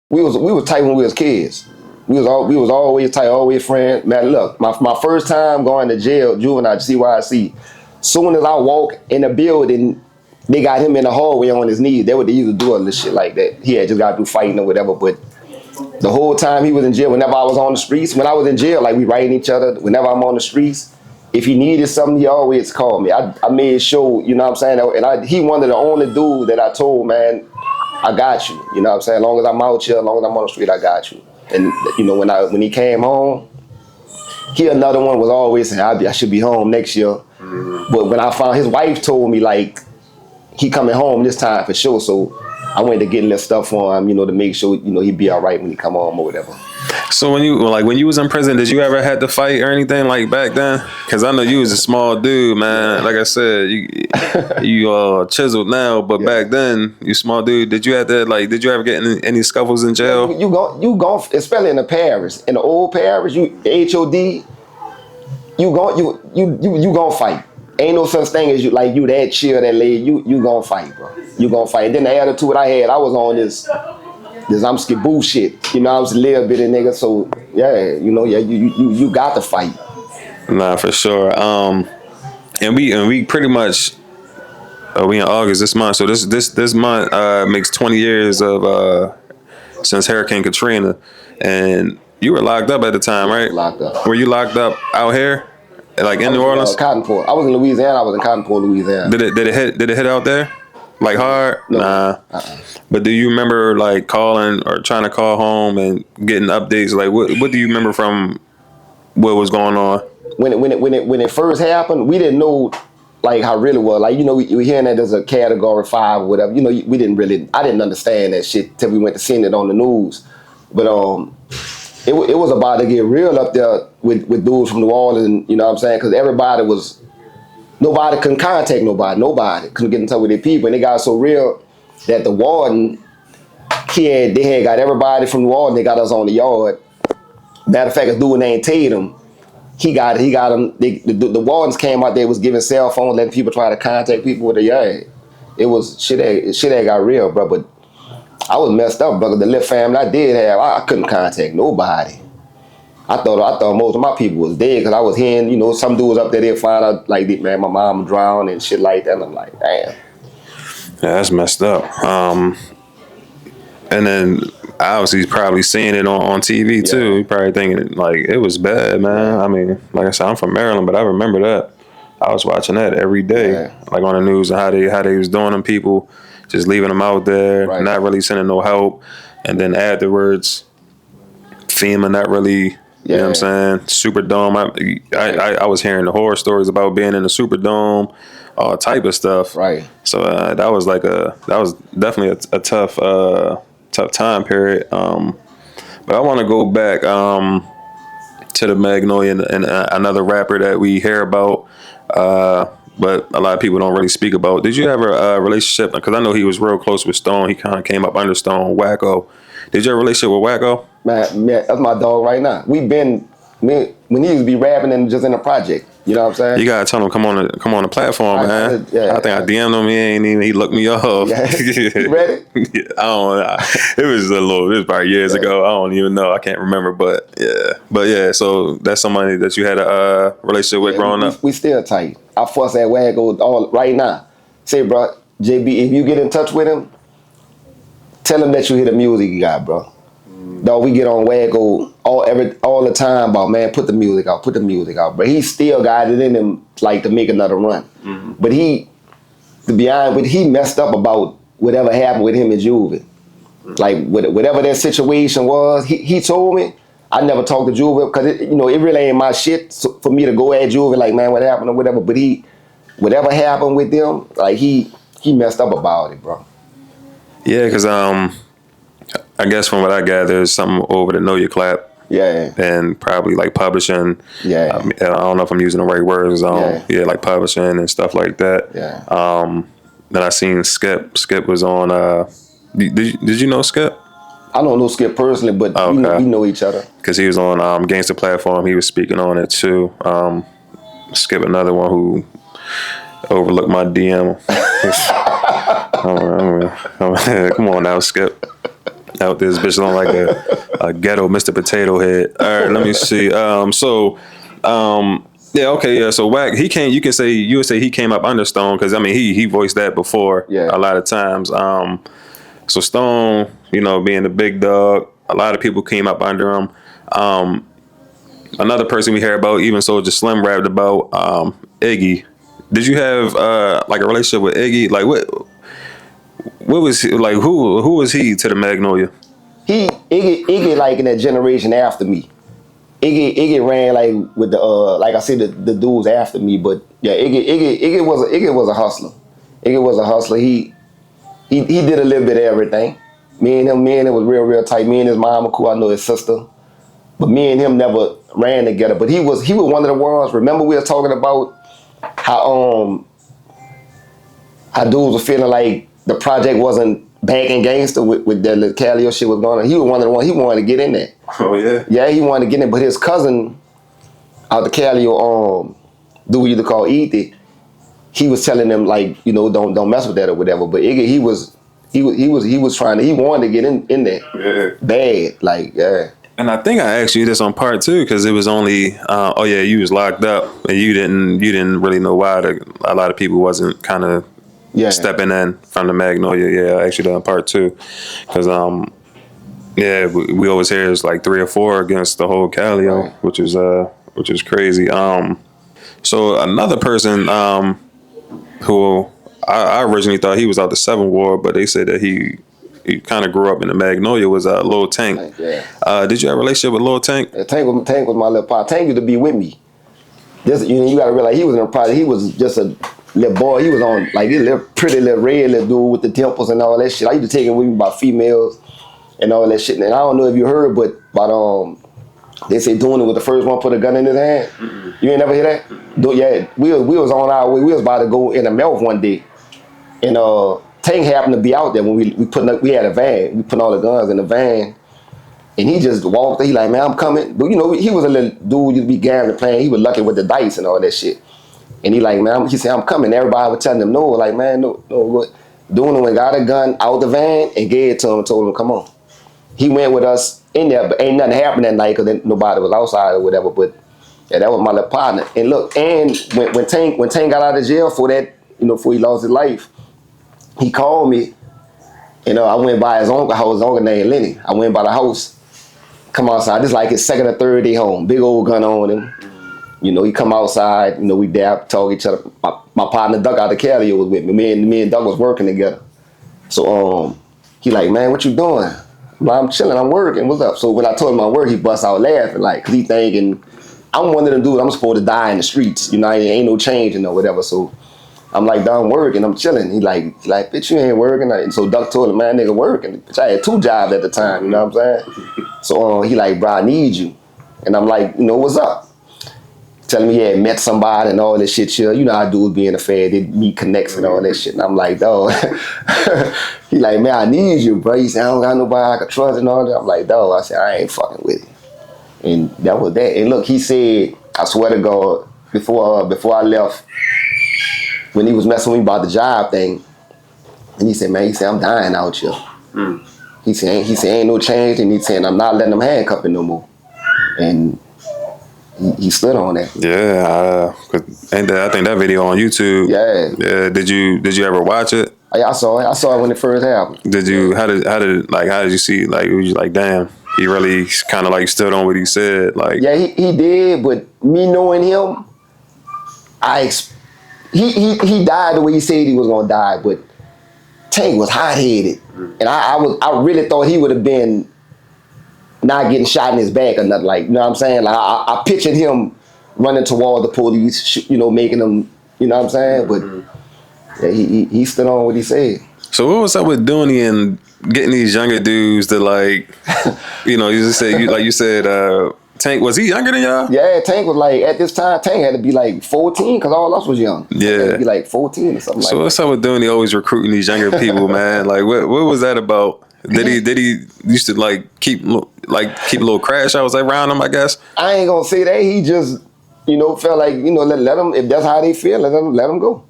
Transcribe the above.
we was tight when we was kids. We was always tight, always friends. Man, look, my first time going to jail, juvenile, CYC. Soon as I walk in the building, they got him in the hallway on his knees. They used to do all this shit like that. He had just got through fighting or whatever. But the whole time he was in jail, whenever I was on the streets, when I was in jail, like we writing each other. Whenever I'm on the streets, if he needed something, he always called me. I made sure, you know what I'm saying? And he one of the only dude that I told, man, I got you. You know what I'm saying? As long as I'm out here, as long as I'm on the street, I got you. And you know, when he came home, another one was always saying, I should be home next year. Mm-hmm. But when I found, his wife told me, like, he coming home this time for sure. So I went to get a little stuff for him, you know, to make sure, you know, he'd be all right when he come home or whatever. So when you was in prison, did you ever had to fight or anything like back then? Because I know you was a small dude, man. Like I said, you chiseled now, but back then you small dude. Did you ever get in any scuffles in jail? You go, especially in the parish, in the old parish, the HOD, you gonna fight. Ain't no such thing as you that chill, that lady. You gonna fight, bro. You gonna fight. And then the attitude I had, I was on this I'm skip bullshit. You know, I was a little bit of nigga, so yeah, you know, yeah, you got to fight. Nah, for sure. And we pretty much we in August this month, so this month makes 20 years of since Hurricane Katrina, and you were locked up at the time, right? Locked up. Were you locked up out here, like in New Orleans? Cottonport. I was in Louisiana. I was in Cottonport, Louisiana. Did it hit out there? Like hard? No. Nah. But do you remember like calling or trying to call home and getting updates? Like what do you remember from what was going on? When it first happened, we didn't know like how it really was. Like, you know, we hearing that there's a category 5 or whatever. You know, I didn't understand that shit till we went to seeing it on the news. But it was about to get real up there with dudes from New Orleans, you know what I'm saying? Because nobody couldn't contact nobody. Nobody couldn't get in touch with their people. And it got so real that the warden, they had got everybody from New Orleans, they got us on the yard. Matter of fact, a dude named Tatum, he got them. The wardens came out there, was giving cell phones, letting people try to contact people with the yard. It was shit that got real, bro. But I was messed up, brother. The little family I did have, I couldn't contact nobody. I thought most of my people was dead because I was hearing, you know, some dudes up there, they find out like, man, my mom drowned and shit like that. And I'm like, damn. Yeah, that's messed up. And then obviously he's probably seeing it on TV too. He probably thinking like it was bad, man. I mean, like I said, I'm from Maryland, but I remember that. I was watching that every day, like on the news, and how they was doing them people, just leaving them out there, not really sending no help, and then afterwards, FEMA not really. You know what I'm saying? Superdome. I was hearing the horror stories about being in the Superdome, all type of stuff. Right. So that was definitely a tough time period. But I want to go back to the Magnolia and another rapper that we hear about, but a lot of people don't really speak about. Did you have a relationship? Because I know he was real close with Stone. He kind of came up under Stone. Wacko. Did you have a relationship with Wacko? Man, that's my dog right now. When he used to be rapping and just in the project. You know what I'm saying? You gotta tell him come on the platform, man. I think I DM'd him. He looked me off. Yeah. You ready? I don't know. It was probably years ago. I don't even know. I can't remember. But yeah. So that's somebody that you had a relationship with growing up. We still tight. I fuss at Wacko all right now. Say, bro, JB, if you get in touch with him, tell him that you hear the music he got, bro. Dog, we get on Wacko all the time about, man, put the music out, bro. He still got it in him, like, to make another run. Mm-hmm. But he messed up about whatever happened with him and Juvie. Like, whatever that situation was, he told me. I never talked to Juvie because it really ain't my shit for me to go at Juvie like, man, what happened or whatever. But whatever happened with them, like, he messed up about it, bro. Yeah, because I guess from what I gather, is something over the Know Your Clap. Yeah. And probably like publishing. Yeah. I don't know if I'm using the right words. Like publishing and stuff like that. Yeah. Then I seen Skip. Skip was on. Did you know Skip? I don't know Skip personally, but we know each other. Because he was on Gangsta Platform. He was speaking on it too. Skip, another one who overlooked my DM. Come on now, Skip. out this bitch looking like a ghetto Mr. Potato Head. All right, let me see. Yeah, okay, yeah. So Wack, you would say he came up under Stone because I mean he voiced that before a lot of times. So Stone, being the big dog, a lot of people came up under him. Another person we hear about, even Soulja Slim rapped about, Iggy. Did you have like a relationship with Iggy? Like what was he, like who was he to the Magnolia? Iggy like in that generation after me. Iggy ran like with the like I said the dudes after me, but yeah, Iggy was a hustler. Iggy was a hustler. He did a little bit of everything. Me and him was real tight. Me and his mom were cool. I know his sister, but me and him never ran together. But he was one of the ones. Remember we were talking about how dudes were feeling like the project wasn't back in gangster with that little Calio shit was going on. He was one of the ones. He wanted to get in there. Oh yeah. Yeah, he wanted to get in, but his cousin out the Calio, dude we used to call Ethan, he was telling them like, don't mess with that or whatever. But Iggy, he was trying to, he wanted to get in there bad, like yeah. And I think I asked you this on part 2 because it was only, you was locked up and you didn't really know why. A lot of people wasn't kind of stepping in from the Magnolia. Yeah, I asked you that on part 2 because we always hear it's like 3 or 4 against the whole Calio, right. which is crazy. So another person who I originally thought he was out the 7 War, but they said that he kind of grew up in the Magnolia was Lil Tank. Yeah. Did you have a relationship with Lil Tank? Yeah, Tank was my little partner. Tank used to be with me. You got to realize he was in a project. He was just a little boy. He was on like this little pretty little red little dude with the temples and all that shit. I used to take him with me about females and all that shit. And I don't know if you heard, but they say Dooney was the first one to put a gun in his hand. Mm-hmm. You ain't never hear that? Yeah, we was on our way. We was about to go in the mouth one day, and Tank happened to be out there when we had a van. We put all the guns in the van, and he just walked. He like, man, I'm coming. But he was a little dude. You'd be gambling, playing. He was lucky with the dice and all that shit. And he like, man, he said, I'm coming. Everybody was telling him no. Like, man, no. Dooney went got a gun out the van and gave it to him and told him, come on. He went with us in there, but ain't nothing happened that night because nobody was outside or whatever. But yeah, that was my little partner. And look, and when Tank got out of jail for that, before he lost his life, he called me. I went by his uncle house, his uncle named Lenny. I went by the house, come outside. This is like his second or third day home. Big old gun on him. He come outside. We dab, talk each other. My partner Duck out of Cali was with me. Me and Duck was working together. So he like, man, what you doing? I'm chilling, I'm working, what's up? So when I told him I work, he bust out laughing, like, cause he thinking, I'm one of them dudes, I'm supposed to die in the streets, ain't no change or whatever. So I'm like, dog, I'm working, I'm chilling. He like, bitch, you ain't working. And so Duck told him, man, nigga working. Bitch, I had 2 jobs at the time, you know what I'm saying? So he like, bro, I need you. And I'm like, what's up? Telling me he had met somebody and all this shit. You know how dudes being a fan, they meet connects and all that shit. And I'm like, dog. He like, man, I need you, bro. He said, I don't got nobody I can trust and all that. I'm like, dog. I said, I ain't fucking with it. And that was that. And look, he said, I swear to God, before I left, when he was messing with me about the job thing, and he said, I'm dying out here. Mm. He said, ain't no change. And he said, I'm not letting them handcuff me no more. And he stood on that. Yeah, and I think that video on YouTube. Yeah. Did you ever watch it? I saw it. I saw it when it first happened. Did you? How did you see? Like, was you like, damn, he really kind of like stood on what he said? Like, yeah, he did. But me knowing him, he died the way he said he was gonna die. But Tank was hot headed, and I really thought he would have been not getting shot in his back or nothing, like, you know what I'm saying? Like, I pictured him running toward the police, making them, you know what I'm saying? But yeah, he stood on what he said. So what was up with Dooney and getting these younger dudes to like, you just say, like you said, Tank, was he younger than y'all? Yeah, Tank was like, at this time, Tank had to be like 14 because all of us was young. Yeah. He had to be like 14 or something like that. So what's up with Dooney always recruiting these younger people, man? Like, what was that about? Did he used to like keep little crash outs around him, I guess? I ain't gonna say that. He just, felt like, let them, if that's how they feel, let them go.